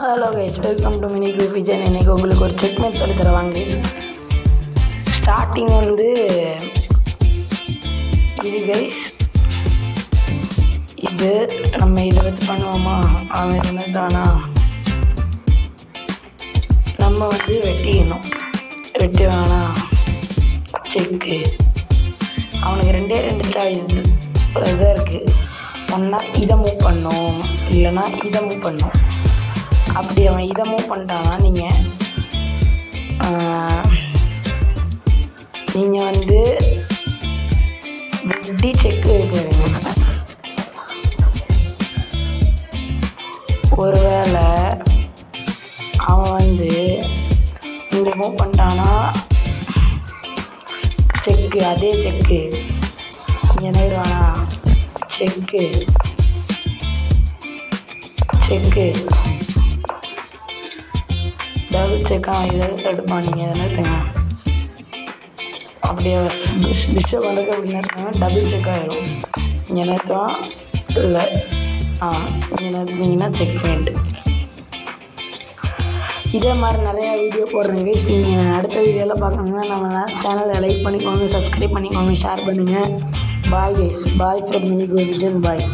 Hello guys, welcome to mini group Vijay. இன்னைக்கு உங்களுக்கு ஒரு செக்மெண்ட் சொல்லி தருவாங்க கைஸ். ஸ்டார்டிங் இது கைஸ், இது நம்ம இதை வச்சு பண்ணுவோமா, அவன் என்னதானா நம்ம வெட்டிக்கணும். வெட்டி வேணாம் செக்கு, அவனுக்கு ரெண்டு சாய்ஸ் இதாக இருக்குது. ஒன்றா இதை மூவ் பண்ணும், இல்லைன்னா இதை மூவ் பண்ணும். அப்படி அவன் இதை மூவ் பண்ணிட்டான்னா நீங்கள் வெட்டி செக்கு வைக்கிறீங்க. ஒருவேளை அவன் இங்கே மூவ் பண்ணிட்டானா செக்கு, அதே செக்கு இங்கே நேருவானா செக்கு டபுள் செக்காக இதை எடுப்பான். நீங்கள் எதனா இருக்குங்க அப்படியே பிஷப் வந்துட்டு அப்படின்னா இருக்காங்க, டபுள் செக் ஆகிடும். இங்கே நேரத்தான் இல்லை, இங்கே நேரத்துனீங்கன்னா செக் பாயிண்ட்டு. இதே மாதிரி நிறையா வீடியோ போடுறேங்க. நீங்கள் அடுத்த வீடியோவில் பார்க்கணுங்கன்னா நம்ம சேனலை லைக் பண்ணிக்கோங்க, சப்ஸ்கிரைப் பண்ணிக்கோங்க, ஷேர் பண்ணுங்கள். Bye guys, bye from mini group Vijay, bye.